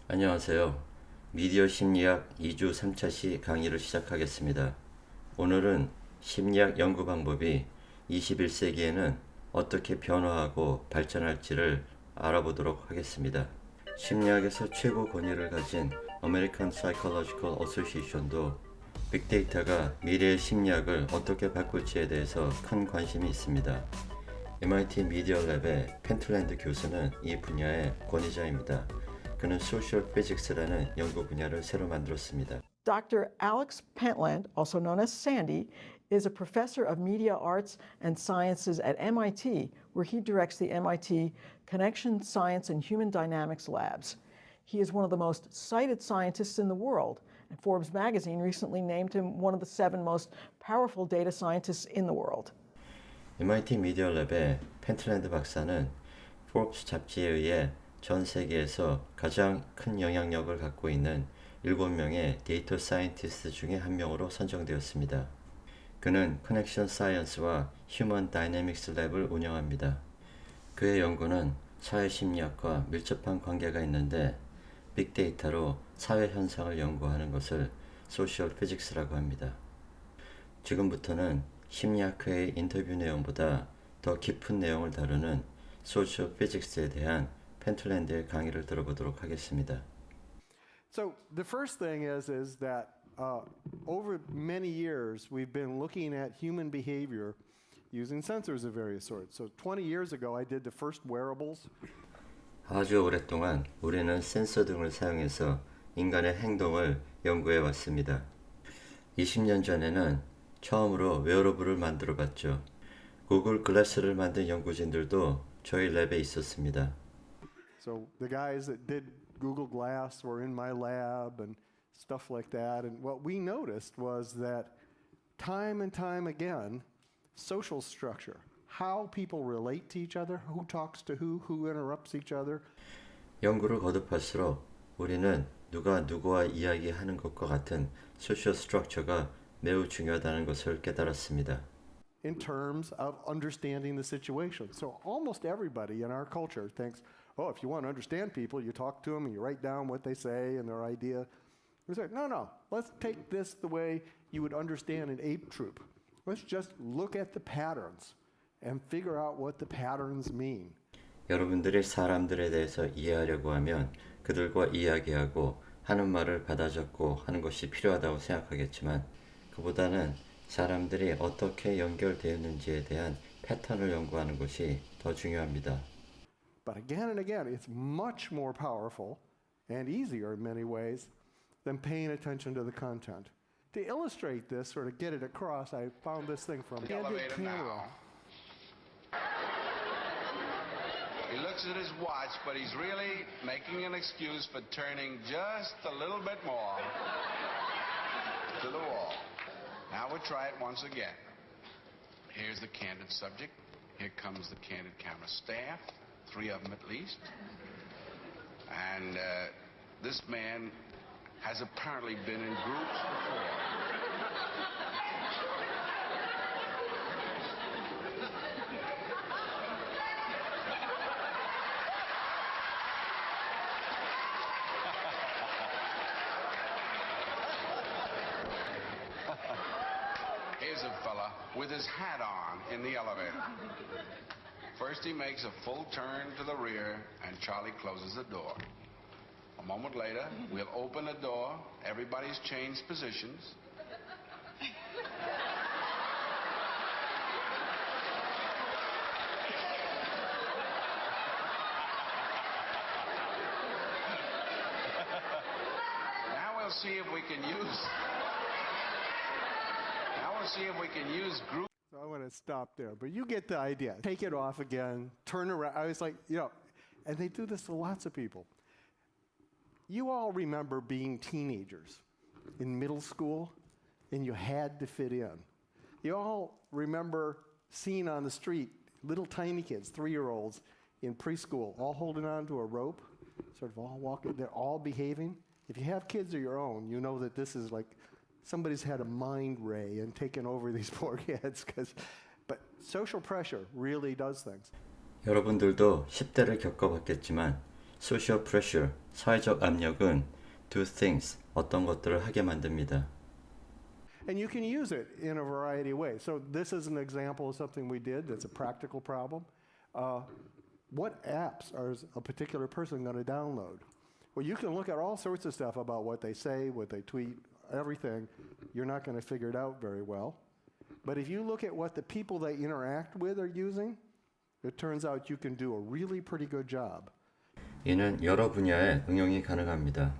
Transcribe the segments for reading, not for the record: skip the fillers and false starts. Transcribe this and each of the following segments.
안녕하세요. 미디어 심리학 2주 3차 시 강의를 시작하겠습니다. 오늘은 심리학 연구 방법이 21세기에는 어떻게 변화하고 발전할지를 알아보도록 하겠습니다. 심리학에서 최고 권위를 가진 American Psychological Association도 빅데이터가 미래의 심리학을 어떻게 바꿀지에 대해서 큰 관심이 있습니다. MIT 미디어 랩의 펜틀랜드 교수는 이 분야의 권위자입니다. 그는 소셜 피직스라는 연구 분야를 새로 만들었습니다. Dr. Alex Pentland, also known as Sandy, is a professor of media arts and sciences at MIT, where he directs the MIT Connection Science and Human Dynamics Labs. He is one of the most cited scientists in the world, and Forbes magazine recently named him one of the 7 most powerful data scientists in the world. MIT 미디어 랩의 펜틀랜드 박사는 포브스 잡지에 의해 전 세계에서 가장 큰 영향력을 갖고 있는 7명의 데이터 사이언티스트 중에 한 명으로 선정되었습니다. 그는 커넥션 사이언스와 휴먼 다이내믹스 랩을 운영합니다. 그의 연구는 사회심리학과 밀접한 관계가 있는데 빅데이터로 사회 현상을 연구하는 것을 소셜 피직스라고 합니다. 지금부터는 심리학회의 인터뷰 내용보다 더 깊은 내용을 다루는 소셜 피직스에 대한 펜틀랜드의 강의를 들어보도록 하겠습니다. So the first thing is that over many years we've been looking at human behavior using sensors of various sorts. So 20 years ago I did the first wearables. 아주 오랫동안 우리는 센서 등을 사용해서 인간의 행동을 연구해 왔습니다. 20년 전에는 처음으로 웨어러블을 만들어 봤죠. 구글 글래스를 만든 연구진들도 저희 랩에 있었습니다. So the guys that did Google Glass were in my lab and stuff like that. And what we noticed was that time and time again, social structure, how people relate to each other, who talks to who interrupts each other. 연구를 거듭할수록 우리는 누가 누구와 이야기하는 것과 같은 소셜 스트럭처가 매우 중요하다는 것을 깨달았습니다. In terms of understanding the situation. So almost everybody in our culture thinks, oh, if you want to understand people, you talk to them and you write down what they say and their idea. We say, no, let's take this the way you would understand an ape troop. Let's just look at the patterns and figure out what the patterns mean. 여러분들이 사람들에 대해서 이해하려고 하면 그들과 이야기하고 하는 말을 받아 적고 하는 것이 필요하다고 생각하겠지만 그보다는 사람들이 어떻게 연결되었는지에 대한 패턴을 연구하는 것이 더 중요합니다. But again and again, it's much more powerful and easier in many ways than paying attention to the content. To illustrate this, sort of get it across, I found this thing from Candid Camera. He looks at his watch, but he's really making an excuse for turning just a little bit more to the wall. Now we'll try it once again. Here's the candid subject. Here comes the candid camera staff, 3 of them at least. And this man has apparently been in groups before. Here's a fella with his hat on in the elevator. First he makes a full turn to the rear and Charlie closes the door. A moment later, we'll open the door, everybody's changed positions. Now we'll see if we can use group. So I'm going to stop there, but you get the idea. Take it off again, turn around. I was like, and they do this to lots of people. You all remember being teenagers in middle school, and you had to fit in. You all remember seeing on the street little tiny kids, 3-year-olds in preschool, all holding on to a rope, sort of all walking. They're all behaving. If you have kids of your own, you know that this is like somebody's had a mind ray and taken over these poor kids. But social pressure really does things. 여러분들도 10대를 겪어봤겠지만 Social pressure, 사회적 압력은 do things, 어떤 것들을 하게 만듭니다. And you can use it in a variety of ways. So this is an example of something we did that's a practical problem. What apps is a particular person going to download? Well, you can look at all sorts of stuff about what they say, what they tweet, everything. You're not going to figure it out very well. But if you look at what the people they interact with are using, it turns out you can do a really pretty good job. 이는 여러 분야에 응용이 가능합니다.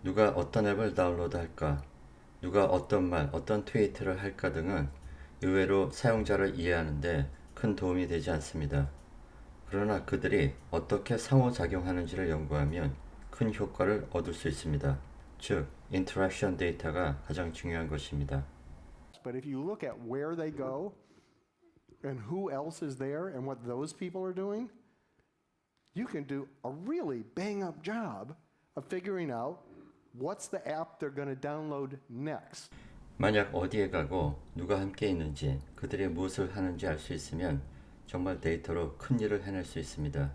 누가 어떤 앱을 다운로드할까, 누가 어떤 말, 어떤 트위트를 할까 등은 의외로 사용자를 이해하는데 큰 도움이 되지 않습니다. 그러나 그들이 어떻게 상호작용하는지를 연구하면 큰 효과를 얻을 수 있습니다. 즉, 인터랙션 데이터가 가장 중요한 것입니다. But if you look at where they go and who else is there and what those people are doing, you can do a really bang-up job of figuring out what's the app they're going to download next. 만약 어디에 가고 누가 함께 있는지 그들이 무엇을 하는지 알 수 있으면 정말 데이터로 큰 일을 해낼 수 있습니다.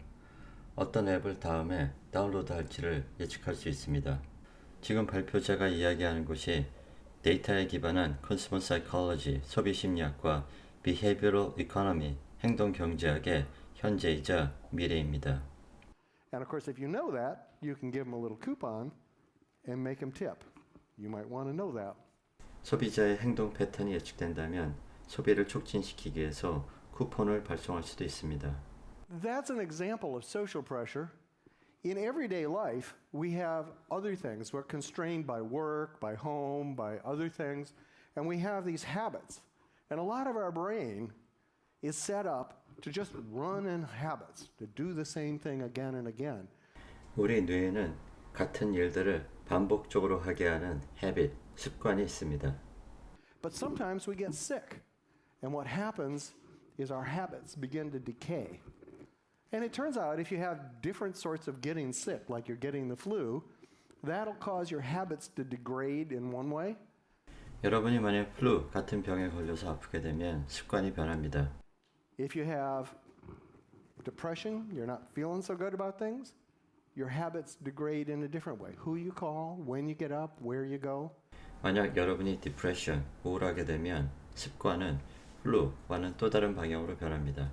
어떤 앱을 다음에 다운로드 할지를 예측할 수 있습니다. 지금 발표자가 이야기하는 것이 데이터에 기반한 컨슈머 사이콜로지, 소비 심리학과 비헤이비어럴 이코노미, 행동 경제학의 현재이자 미래입니다. And of course, if you know that, you can give them a little coupon and make them tip. You might want to know that. 소비자의 행동 패턴이 예측된다면 소비를 촉진시키기 위해서 쿠폰을 발송할 수도 있습니다. That's an example of social pressure. In everyday life, we have other things. We're constrained by work, by home, by other things, and we have these habits. And a lot of our brain is set up to just run in habits, to do the same thing again and again. 우리 뇌에는 같은 일들을 반복적으로 하게 하는 habit, 습관이 있습니다. But sometimes we get sick, and what happens is our habits begin to decay. And it turns out if you have different sorts of getting sick, like you're getting the flu, that'll cause your habits to degrade in one way. 여러분이 만약 플루 같은 병에 걸려서 아프게 되면 습관이 변합니다. If you have depression, you're not feeling so good about things, your habits degrade in a different way. Who you call, when you get up, where you go. 만약 여러분이 디프레션, 우울하게 되면 습관은 플루와는 또 다른 방향으로 변합니다.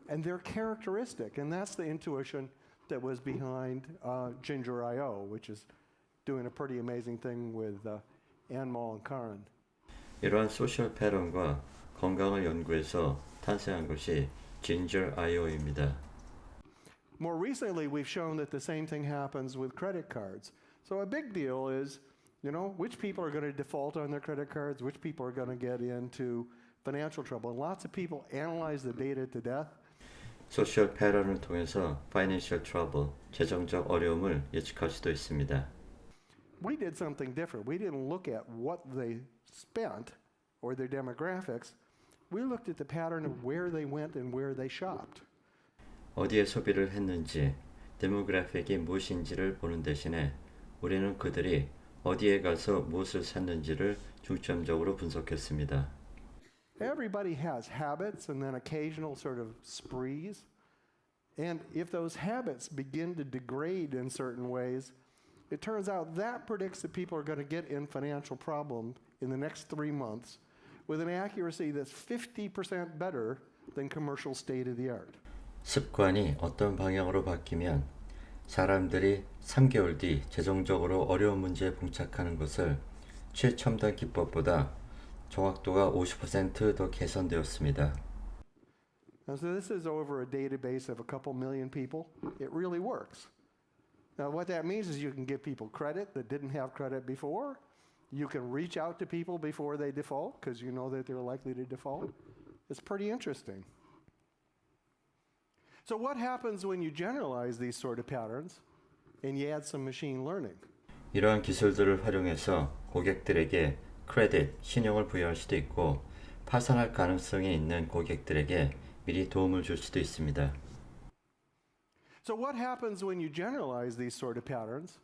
And they're characteristic, and that's the intuition that was behind Ginger.io, which is doing a pretty amazing thing with Anmol and Karin. 이러한 소셜 패턴과 건강을 연구해서 탄생한 것이 Ginger.io입니다. More recently, we've shown that the same thing happens with credit cards. So a big deal is, you know, which people are going to default on their credit cards, which people are going to get into financial trouble. And lots of people analyze the data to death. 소셜 패턴을 통해서 financial trouble, 재정적 어려움을 예측할 수도 있습니다. We did something different. We didn't look at what they spent or their demographics. We looked at the pattern of where they went and where they shopped. 어디에 소비를 했는지, 데모그래픽이 무엇인지를 보는 대신에 우리는 그들이 어디에 가서 무엇을 샀는지를 중점적으로 분석했습니다. Everybody has habits and then occasional sort of sprees. And if those habits begin to degrade in certain ways, it turns out that predicts that people are going to get in financial problems in the next 3 months with an accuracy that's 50% better than commercial state of the art. 습관이 어떤 방향으로 바뀌면 사람들이 3개월 뒤 재정적으로 어려운 문제에 봉착하는 것을 최첨단 기법보다 정확도가 50% 더 개선되었습니다. And so this is over a database of a couple million people. It really works. Now what that means is you can give people credit that didn't have credit before. You can reach out to people before they default because you know that they're likely to default. It's pretty interesting. So what happens when you generalize these sort of patterns and you add some machine learning? 이러한 기술들을 활용해서 고객들에게 크레딧, 신용을 부여할 수도 있고 파산할 가능성이 있는 고객들에게 미리 도움을 줄 수도 있습니다. So what happens when you generalize these sort of patterns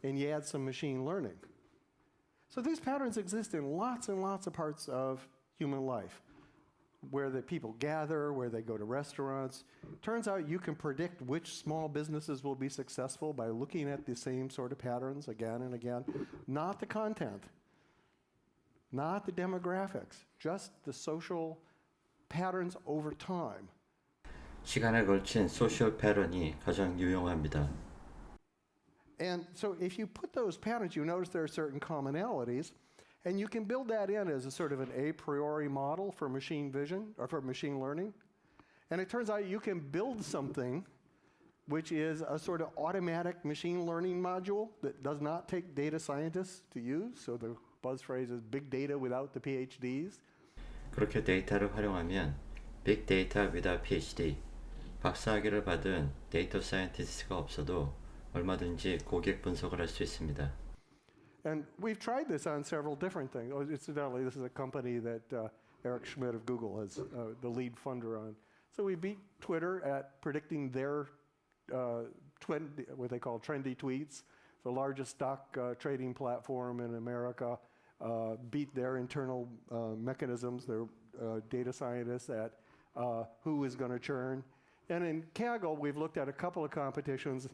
and you add some machine learning? So these patterns exist in lots and lots of parts of human life. where the people gather, where they go to restaurants. Turns out you can predict which small businesses will be successful by looking at the same sort of patterns again and again. Not the content, not the demographics, just the social patterns over time. 시간에 걸친 소셜 패런이 가장 유용합니다. And so if you put those patterns, you notice there are certain commonalities, and you can build that in as a sort of an a priori model for machine vision or for machine learning. And it turns out you can build something which is a sort of automatic machine learning module that does not take data scientists to use. So the buzz phrase is big data without the PhDs. 그렇게 데이터를 활용하면 빅 데이터 without PhD, 박사학위를 받은 데이터 사이언티스트가 없어도 얼마든지 고객 분석을 할 수 있습니다. And we've tried this on several different things. Oh, incidentally, this is a company that Eric Schmidt of Google is the lead funder on. So we beat Twitter at predicting their what they call trendy tweets. The largest stock trading platform in America beat their internal mechanisms, their data scientists at who is going to churn. And in Kaggle, we've looked at a couple of competitions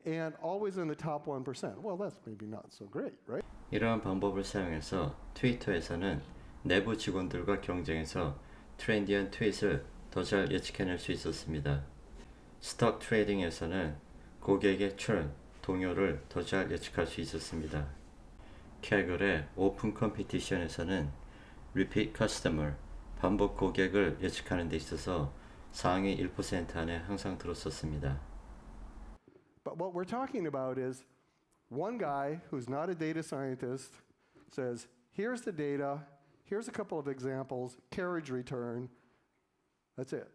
and always in the top 1%. Well, that's maybe not so great, right? 이러한 방법을 사용해서 트위터에서는 내부 직원들과 경쟁해서 트렌디한 트윗을 더 잘 예측해낼 수 있었습니다. 스톡 트레이딩에서는 고객의 churn, 동요를 더 잘 예측할 수 있었습니다. 캐글의 오픈 컴피티션에서는 repeat customer, 반복 고객을 예측하는 데 있어서 상위 1% 안에 항상 들었었습니다. But what we're talking about is one guy who's not a data scientist says, here's the data, here's a couple of examples, carriage return, that's it.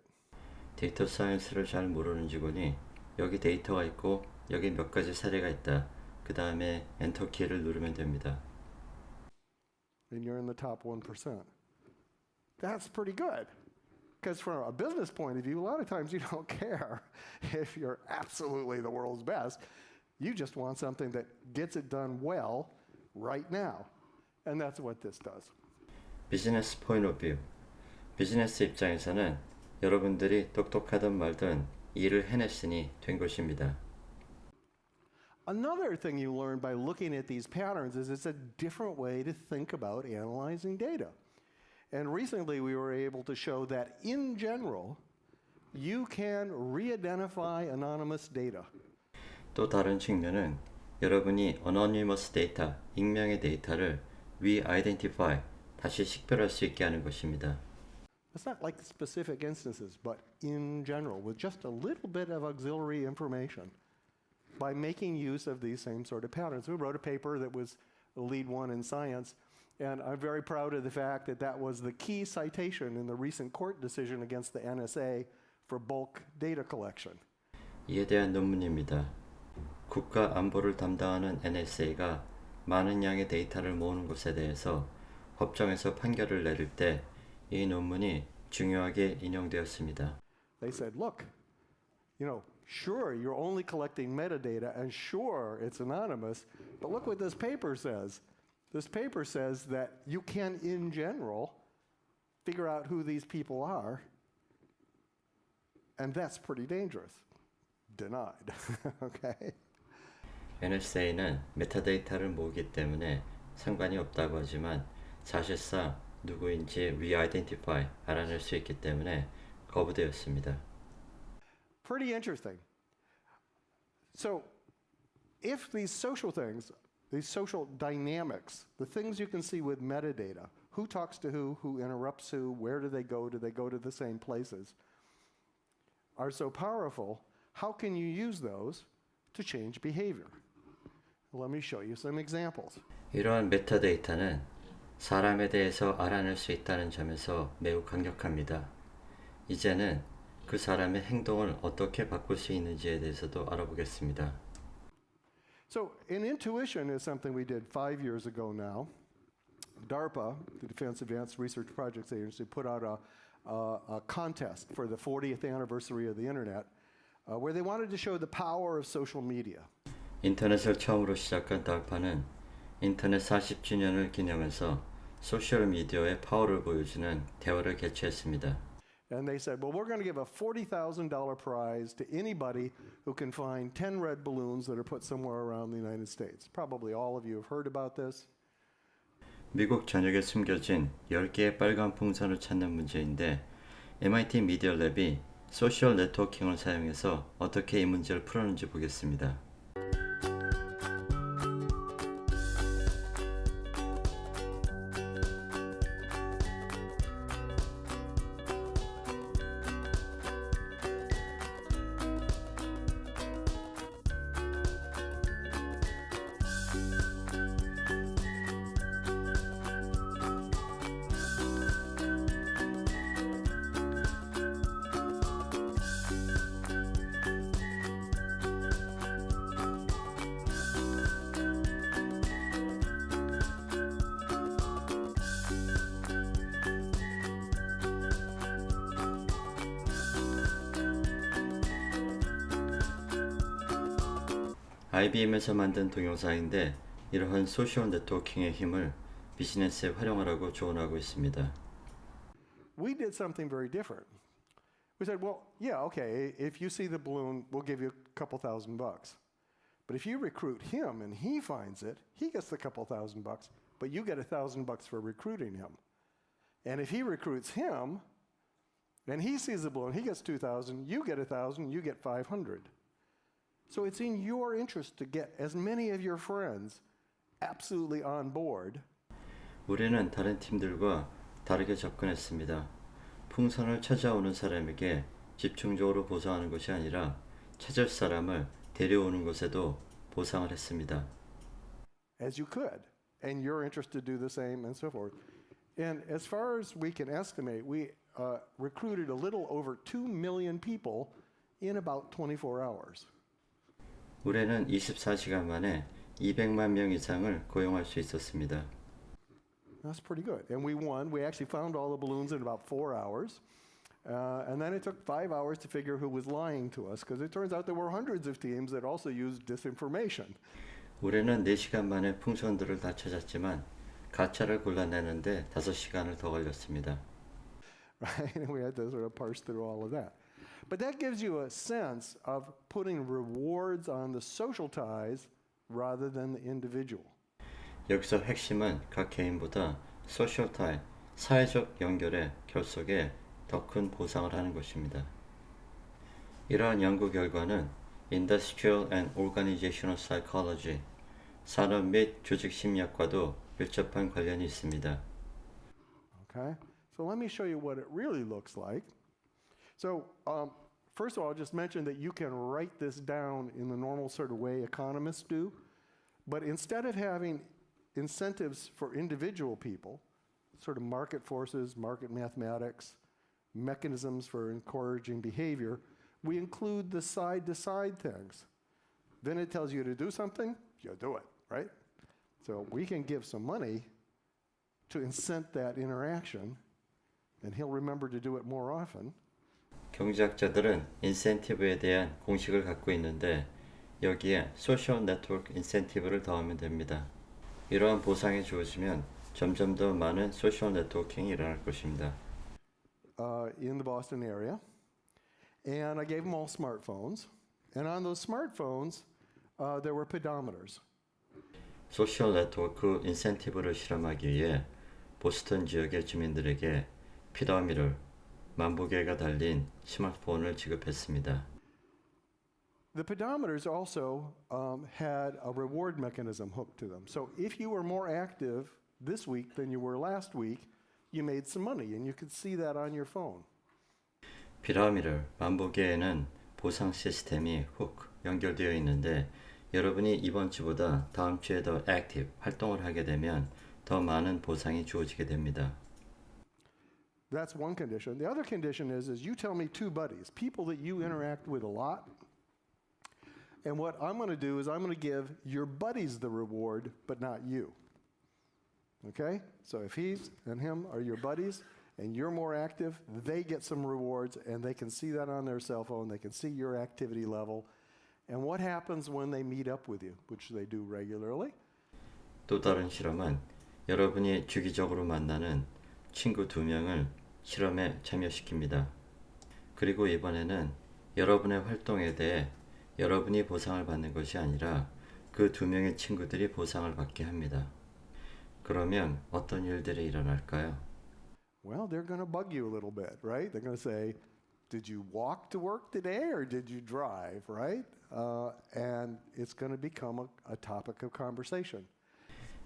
데이터 사이언스를 잘 모르는 직원이 여기 데이터가 있고 여기 몇 가지 사례가 있다. 그 다음에 엔터 키를 누르면 됩니다. And you're in the top 1%. That's pretty good. Because from a business point of view, a lot of times you don't care if you're absolutely the world's best. You just want something that gets it done well right now. And that's what this does. 비즈니스 포인트 오브 뷰. 비즈니스 입장에서는 여러분들이 똑똑하든 말든 일을 해냈으니 된 것입니다. Another thing you learn by looking at these patterns is it's a different way to think about analyzing data. And recently we were able to show that in general, you can re-identify anonymous data. 또 다른 측면은 여러분이 anonymous 데이터, 익명의 데이터를 re-identify, 다시 식별할 수 있게 하는 것입니다. It's not like specific instances, but in general, with just a little bit of auxiliary information by making use of these same sort of patterns. We wrote a paper that was the lead one in Science, and I'm very proud of the fact that that was the key citation in the recent court decision against the NSA for bulk data collection. 이에 대한 논문입니다. 국가 안보를 담당하는 NSA가 많은 양의 데이터를 모으는 것에 대해서 법정에서 판결을 내릴 때 이 논문이 중요하게 인용되었습니다. They said, look, sure, you're only collecting metadata, and sure, it's anonymous, but look what this paper says. This paper says that you can, in general, figure out who these people are, and that's pretty dangerous. Denied. Okay? NSA는 메타데이터를 모으기 때문에 상관이 없다고 하지만 사실상 누구인지 re-identify, 알아낼 수 있기 때문에 거부되었습니다. Pretty interesting. So, if these social things, these social dynamics, the things you can see with metadata, who talks to who interrupts who, where do they go to the same places, are so powerful, how can you use those to change behavior? Let me show you some examples. 이러한 메타데이터는 사람에 대해서 알아낼 수 있다는 점에서 매우 강력합니다. 이제는 그 사람의 행동을 어떻게 바꿀 수 있는지에 대해서도 알아보겠습니다. So, an intuition is something we did 5 years ago now. DARPA, the Defense Advanced Research Projects Agency, put out a contest for the 40th anniversary of the Internet, where they wanted to show the power of social media. 인터넷을 처음으로 시작한 DARPA는 인터넷 40주년을 기념해서 소셜 미디어의 파워를 보여주는 대화를 개최했습니다. And they said, well, we're going to give a $40,000 prize to anybody who can find 10 red balloons that are put somewhere around the United States. Probably all of you have heard about this. 미국 전역에 숨겨진 10개의 빨간 풍선을 찾는 문제인데 MIT 미디어 랩이 소셜 네트워킹을 사용해서 어떻게 이 문제를 풀었는지 보겠습니다. IBM에서 만든 동영상인데 이러한 소셜 네트워킹의 힘을 비즈니스에 활용하라고 조언하고 있습니다. We did something very different. We said, well, yeah, okay, if you see the balloon, we'll give you a couple $1,000. But if you recruit him and he finds it, he gets the couple $1,000, but you get $1,000 for recruiting him. And if he recruits him, and he sees the balloon, he gets 2,000, you get 1,000, you get 500. So it's in your interest to get as many of your friends absolutely on board. 우리는 다른 팀들과 다르게 접근했습니다. 풍선을 찾아오는 사람에게 집중적으로 보상하는 것이 아니라 찾을 사람을 데려오는 것에도 보상을 했습니다. As you could, and you're interested to do the same, and so forth. And as far as we can estimate, we recruited a little over 2 million people in about 24 hours. 올해는 24시간 만에 200만 명 이상을 고용할 수 있었습니다. That's pretty good. And we won. We actually found all the balloons in about 4 hours. And then it took 5 hours to figure who was lying to us, because it turns out there were hundreds of teams that also used disinformation. 올해는 4시간 만에 풍선들을 다 찾았지만 가짜를 골라내는데 5시간을 더 걸렸습니다. Right? And we had to sort of parse through all of that. But that gives you a sense of putting rewards on the social ties rather than the individual. 여기서 핵심은 각 개인보다 소셜 타이, 사회적 연결의 결속에 더 큰 보상을 하는 것입니다. 이러한 연구 결과는 Industrial and Organizational Psychology, 산업 및 조직 심리학과도 밀접한 관련이 있습니다. Okay? So let me show you what it really looks like. So first of all, I'll just mention that you can write this down in the normal sort of way economists do, but instead of having incentives for individual people, sort of market forces, market mathematics, mechanisms for encouraging behavior, we include the side-to-side things. Then it tells you to do something, you do it, right? So we can give some money to incent that interaction, and he'll remember to do it more often. 경제학자들은 인센티브에 대한 공식을 갖고 있는데 여기에 소셜 네트워크 인센티브를 더하면 됩니다. 이러한 보상이 주어지면 점점 더 많은 소셜 네트워킹이 일어날 것입니다. In the Boston area, and I gave them all smartphones, and on those smartphones there were pedometers. 소셜 네트워크 인센티브를 실험하기 위해 보스턴 지역의 주민들에게 피라미를 만보개가 달린 스마트폰을 지급했습니다. The pedometers also had a reward mechanism hooked to them. So if you were more active this week than you were last week, you made some money, and you could see that on your phone. 피라미를 만보개에는 보상 시스템이 훅 연결되어 있는데 여러분이 이번 주보다 다음 주에 더 액티브 활동을 하게 되면 더 많은 보상이 주어지게 됩니다. That's one condition. The other condition is you tell me 2 buddies, people that you interact with a lot, and what I'm going to do is I'm going to give your buddies the reward, but not you. Okay? So if he's and him are your buddies, and you're more active, they get some rewards, and they can see that on their cell phone. They can see your activity level. And what happens when they meet up with you, which they do regularly? 또 다른 실험은 여러분이 주기적으로 만나는 친구 2명을 실험에 참여시킵니다. 그리고 이번에는 여러분의 활동에 대해 여러분이 보상을 받는 것이 아니라 그 2명의 친구들이 보상을 받게 합니다. 그러면 어떤 일들이 일어날까요? Well, they're going to bug you a little bit, right? They're going to say, did you walk to work today or did you drive, right? And it's going to become a topic of conversation.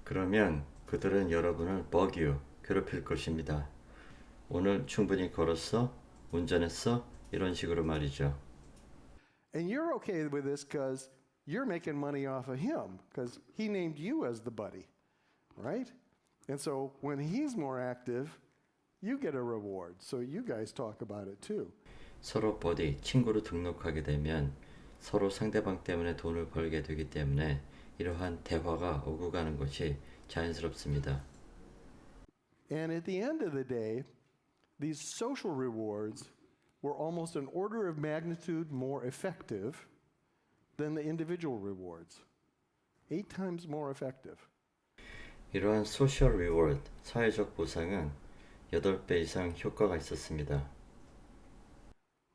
그러면 그들은 여러분을 bug 괴롭힐 것입니다. 오늘 충분히 걸었어? 운전했어? 이런 식으로 말이죠. And you're okay with this because you're making money off of him because he named you as the buddy, right? And so when he's more active, you get a reward. So you guys talk about it too. 서로 버디, 친구로 등록하게 되면 서로 상대방 때문에 돈을 벌게 되기 때문에 이러한 대화가 오고 가는 것이 자연스럽습니다. And at the end of the day, these social rewards were almost an order of magnitude more effective than the individual rewards. 8 times more effective. 이러한 소셜 리워드, 사회적 보상은 8배 이상 효과가 있었습니다.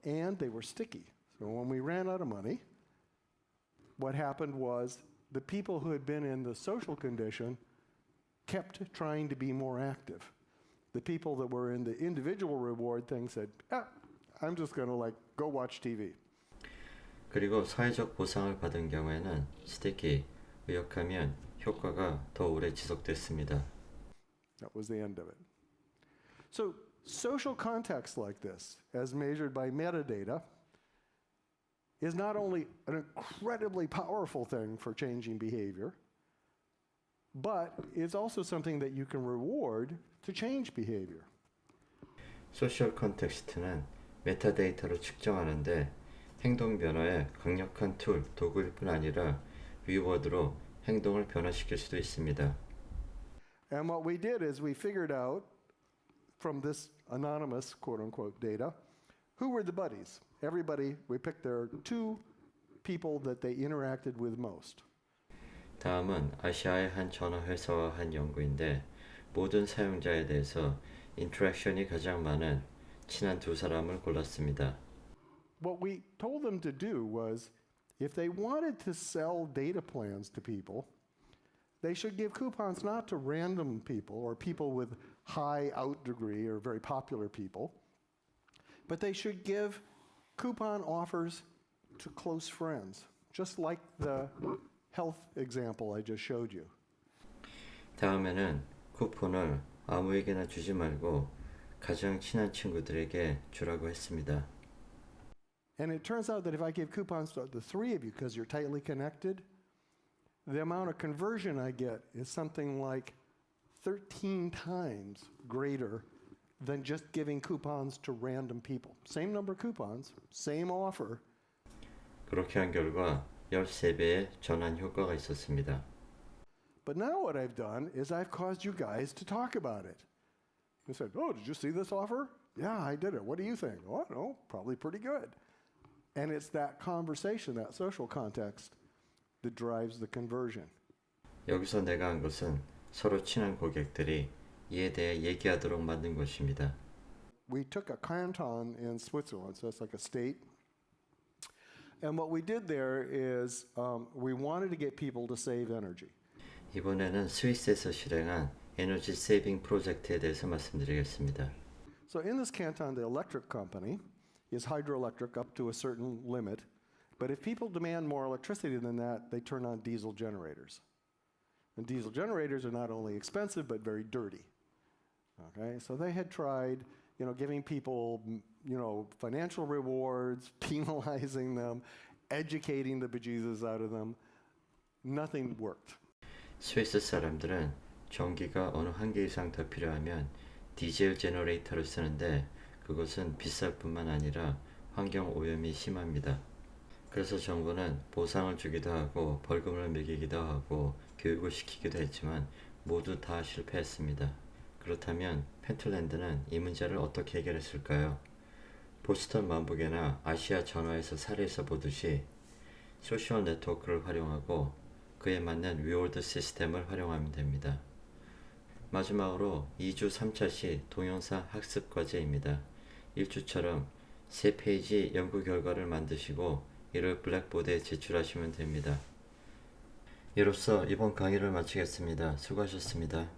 And they were sticky. So when we ran out of money, what happened was the people who had been in the social condition kept trying to be more active. The people that were in the individual reward thing said, I'm just going to go watch TV. 그리고 사회적 보상을 받은 경우에는 스티키, 의역하면 효과가 더 오래 지속됐습니다. That was the end of it. So social context like this, as measured by metadata, is not only an incredibly powerful thing for changing behavior, but it's also something that you can reward to change behavior. 소셜 컨텍스트는 메타데이터로 측정하는데 행동 변화의 강력한 툴, 도구일 뿐 아니라 리워드로 행동을 변화시킬 수도 있습니다. And what we did is we figured out from this anonymous quote-unquote data, who were the buddies? Everybody, we picked their 2 people that they interacted with most. 다음은 아시아의 한 전화회사와 한 연구인데 모든 사용자에 대해서 인터랙션이 가장 많은 친한 2 사람을 골랐습니다. What we told them to do was, if they wanted to sell data plans to people, they should give coupons not to random people or people with high out degree or very popular people, but they should give coupon offers to close friends, just like the health example I just showed you. 다음에는 쿠폰을 아무에게나 주지 말고 가장 친한 친구들에게 주라고 했습니다. And it turns out that if I give coupons to the 3 of you because you're tightly connected, the amount of conversion I get is something like 13 times greater than just giving coupons to random people. Same number of coupons, same offer. 그렇게 한 결과 13배의 전환 효과가 있었습니다. But now what I've done is I've caused you guys to talk about it. You said, oh, did you see this offer? Yeah, I did it. What do you think? Oh, no, probably pretty good. And it's that conversation, that social context, that drives the conversion. 여기서 내가 한 것은 서로 친한 고객들이 이에 대해 얘기하도록 만든 것입니다. We took a canton in Switzerland, so it's like a state. And what we did there is we wanted to get people to save energy. 이번에는 스위스에서 실행한 에너지 세이빙 프로젝트에 대해서 말씀드리겠습니다. So in this canton, the electric company is hydroelectric up to a certain limit. But if people demand more electricity than that, they turn on diesel generators. And diesel generators are not only expensive, but very dirty. Okay, so they had tried, giving people, financial rewards, penalizing them, educating the bejesus out of them. Nothing worked. 스위스 사람들은 전기가 어느 한계 이상 더 필요하면 디젤 제너레이터를 쓰는데 그것은 비쌀 뿐만 아니라 환경 오염이 심합니다. 그래서 정부는 보상을 주기도 하고 벌금을 매기기도 하고 교육을 시키기도 했지만 모두 다 실패했습니다. 그렇다면 펜틀랜드는 이 문제를 어떻게 해결했을까요? 보스턴 만복이나 아시아 전화에서 사례에서 보듯이 소셜 네트워크를 활용하고 그에 맞는 리워드 시스템을 활용하면 됩니다. 마지막으로 2주 3차 시 동영상 학습 과제입니다. 1주처럼 3페이지 연구 결과를 만드시고 이를 블랙보드에 제출하시면 됩니다. 이로써 이번 강의를 마치겠습니다. 수고하셨습니다.